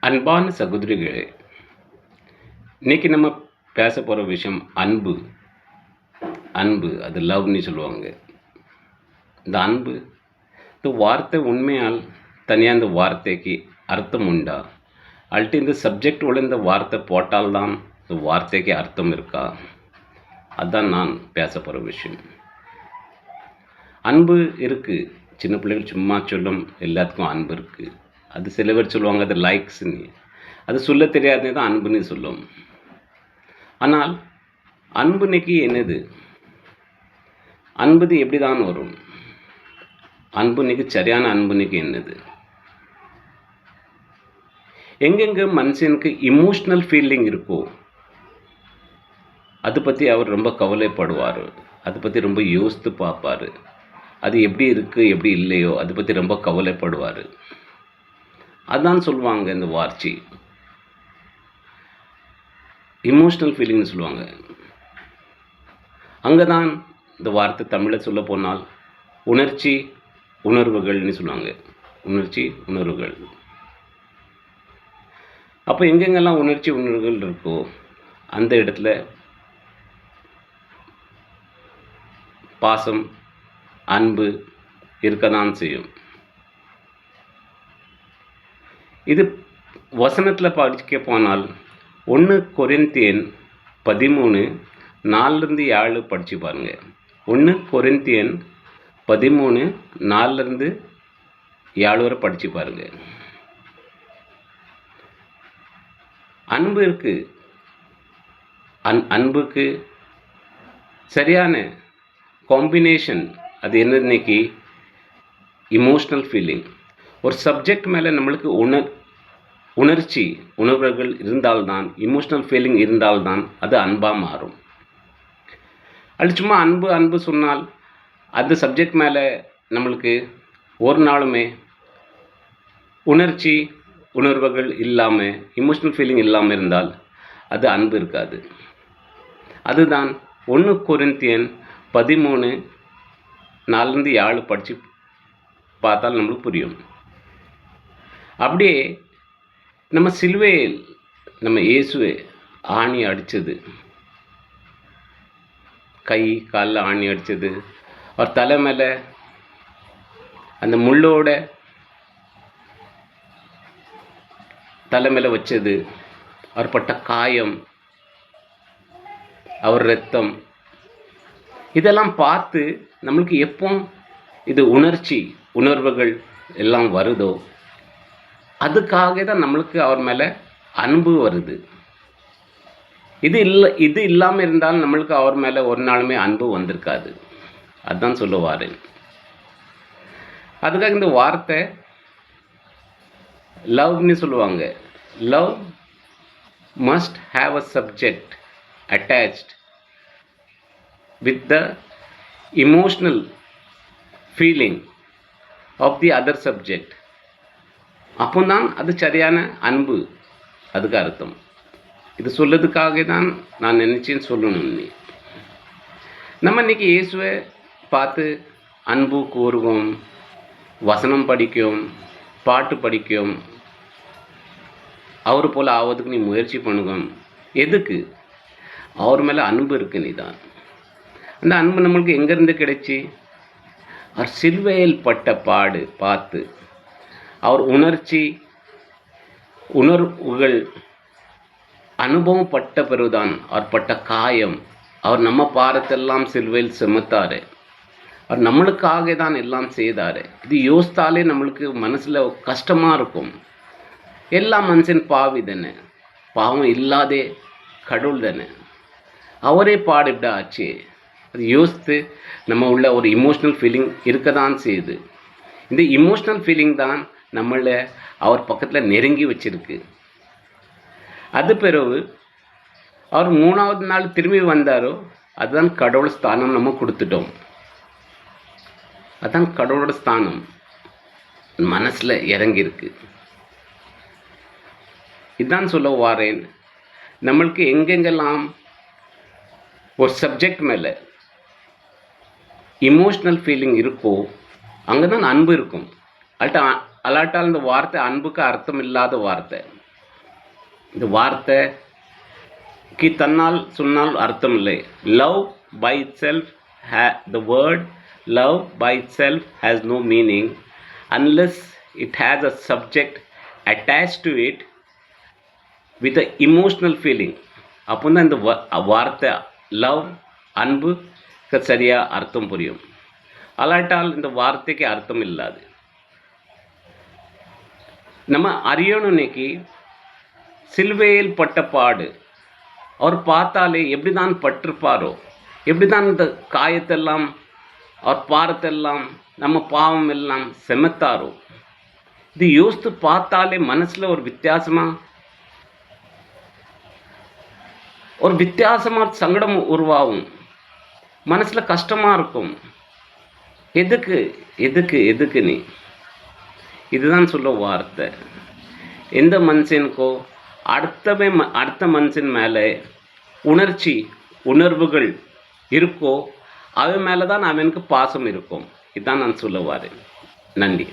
அன்பான சகோதரிகளே, இன்னைக்கு நம்ம பேச போகிற விஷயம் அன்பு. அன்பு அது லவ்னு சொல்லுவாங்க. இந்த அன்பு இந்த வார்த்தை உண்மையால் தனியாக இந்த வார்த்தைக்கு அர்த்தம் உண்டா? அல்ட்டு இந்த சப்ஜெக்ட் உள்ள இந்த வார்த்தை போட்டால்தான் இந்த வார்த்தைக்கு அர்த்தம் இருக்கா? அதுதான் நான் பேச போகிற விஷயம். அன்பு இருக்குது. சின்ன பிள்ளைகள் சும்மா சொல்லும் எல்லாத்துக்கும் அன்பு இருக்குது. அது சில பேர் சொல்லுவாங்க அது லைக்ஸ்ன்னு. அது சொல்ல தெரியாதே தான் அன்புன்னு சொல்லும். ஆனால் அன்புனைக்கு என்னது? அன்பது எப்படி தான் வரும்? அன்புனைக்கு சரியான அன்புனைக்கு என்னது? எங்கெங்க மனுஷனுக்கு இமோஷ்னல் ஃபீலிங் இருக்கோ அதை பற்றி அவர் ரொம்ப கவலைப்படுவார். அதை பற்றி ரொம்ப யோசித்து பார்ப்பார். அது எப்படி இருக்குது எப்படி இல்லையோ அதை பற்றி ரொம்ப கவலைப்படுவார். அதான் சொல்லுவாங்க இந்த வார்த்தை இமோஷ்னல் ஃபீலிங்னு சொல்லுவாங்க. அங்கே தான் இந்த வார்த்தை தமிழில் சொல்ல போனால் உணர்ச்சி உணர்வுகள்னு சொல்லுவாங்க. உணர்ச்சி உணர்வுகள். அப்போ எங்கெங்கெல்லாம் உணர்ச்சி உணர்வுகள் இருக்கோ அந்த இடத்துல பாசம் அன்பு இருக்க தான் செய்யும். இது வசனத்தில் படிக்க போனால் 1 கொரிந்தியன் 13 4-7 படித்து பாருங்கள். 1 கொரிந்தியன் 13 4-7 வரை படித்து பாருங்கள். அன்பு இருக்கு. அன்புக்கு சரியான காம்பினேஷன் அது என்ன? இன்னைக்கு இமோஷ்னல் ஃபீலிங். ஒரு சப்ஜெக்ட் மேலே நம்மளுக்கு உணர்ச்சி உணர்வுகள் இருந்தால்தான், இமோஷ்னல் ஃபீலிங் இருந்தால்தான் அது அன்பாக மாறும். அது சும்மா அன்பு அன்பு சொன்னால் அந்த சப்ஜெக்ட் மேலே நம்மளுக்கு ஒரு நாளுமே உணர்ச்சி உணர்வுகள் இல்லாமல் இமோஷ்னல் ஃபீலிங் இல்லாமல் இருந்தால் அது அன்பு இருக்காது. அதுதான் 1 கொரிந்தியன் 13 4-7 படித்து பார்த்தால் நம்மளுக்கு புரியும். அப்படியே நம்ம சிலுவையில் நம்ம இயேசுவை ஆணி அடித்தது, கை காலில் ஆணி அடித்தது, அவர் தலை மேலே அந்த முள்ளோட தலை மேலே வச்சது, அவர் பட்ட காயம், அவர் ரத்தம், இதெல்லாம் பார்த்து நம்மளுக்கு எப்போ இது உணர்ச்சி உணர்வுகள் எல்லாம் வருதோ அதுக்காக தான் நம்மளுக்கு அவர் மேலே அன்பு வருது. இது இல்லாமல் இருந்தாலும் நம்மளுக்கு அவர் மேலே ஒரு நாளுமே அன்பு வந்திருக்காது. அதுதான் சொல்லுவார். அதுக்காக இந்த வார்த்தை லவ்னு சொல்லுவாங்க. Love must have a subject attached with the emotional feeling of the other subject. அப்போ தான் அது சரியான அன்பு. அதுக்கு அர்த்தம். இது சொல்லதுக்காக தான் நான் நினச்சேன்னு சொல்லணும். நம்ம இன்றைக்கி இயேசுவை பார்த்து அன்பு கூறுவோம், வசனம் படிக்கும், பாட்டு படிக்கும், அவர் போல் ஆவதுக்கு நீ முயற்சி பண்ணுவோம். எதுக்கு? அவர் மேலே அன்பு இருக்கு. நீ தான் அந்த அன்பு நம்மளுக்கு எங்கேருந்து கிடைச்சி? அவர் சிலுவையில் பட்ட பாடு பார்த்து, அவர் உணர்வுகள் அனுபவம் பட்ட பிறகுதான், அவர் பட்ட காயம், அவர் நம்ம பாரத்தெல்லாம் சிலுவையில் சுமத்தார், அவர் நம்மளுக்காக தான் எல்லாம் செய்தார். இது யோசித்தாலே நம்மளுக்கு மனசில் கஷ்டமாக இருக்கும். எல்லா மனுஷன் பாவி தானே, பாவம் இல்லாதே கடவுள் தானே, அவரே பாடுபட ஆச்சு. அது யோசித்து நம்ம உள்ள ஒரு இமோஷ்னல் ஃபீலிங் இருக்க தான் செய்யுது. இந்த இமோஷ்னல் ஃபீலிங் தான் நம்மளை அவர் பக்கத்தில் நெருங்கி வச்சிருக்கு. அது பிறகு அவர் 3வது நாள் திரும்பி வந்தாரோ அதுதான் கடவுள் ஸ்தானம் நம்ம கொடுத்துட்டோம். அதுதான் கடவுளோட ஸ்தானம் மனசில் இறங்கியிருக்கு. இதுதான் சொல்ல வாரேன். நம்மளுக்கு எங்கெங்கெல்லாம் ஒரு சப்ஜெக்ட் மேலே இமோஷ்னல் ஃபீலிங் இருக்கோ அங்கே தான் அன்பு இருக்கும். அல்லாட்டால் இந்த வார்த்தை அன்புக்கு அர்த்தம் இல்லாத வார்த்தை. இந்த வார்த்தைக்கு தன்னால் சொன்னால் அர்த்தம் இல்லை. Love by itself the word love by itself has no meaning unless it has a subject attached to it with a emotional feeling. அப்போ தான் இந்த வார்த்தை லவ் அன்புக்கு சரியாக அர்த்தம் புரியும். அல்லாட்டால் இந்த வார்த்தைக்கு அர்த்தம் இல்லாது. நம்ம அறியணும் இன்னைக்கு சிலுவையில் பட்ட பாடு அவர் பார்த்தாலே எப்படி தான் பட்டிருப்பாரோ, எப்படி தான் இந்த காயத்தெல்லாம் அவர் பாரத்தெல்லாம் நம்ம பாவம் எல்லாம் செமத்தாரோ, இது யோசித்து பார்த்தாலே மனசில் ஒரு வித்தியாசமாக சங்கடம் உருவாகும். மனசில் கஷ்டமாக இருக்கும். எதுக்கு நீ இதுதான் சொல்ல வார்த்தை. எந்த மனுஷனுக்கோ அடுத்த மனுஷன் மேலே உணர்வுகள் இருக்கோ அவன் மேலே தான் அவனுக்கு பாசம் இருக்கும். இதுதான் நான் சொல்ல வாரேன். நன்றி.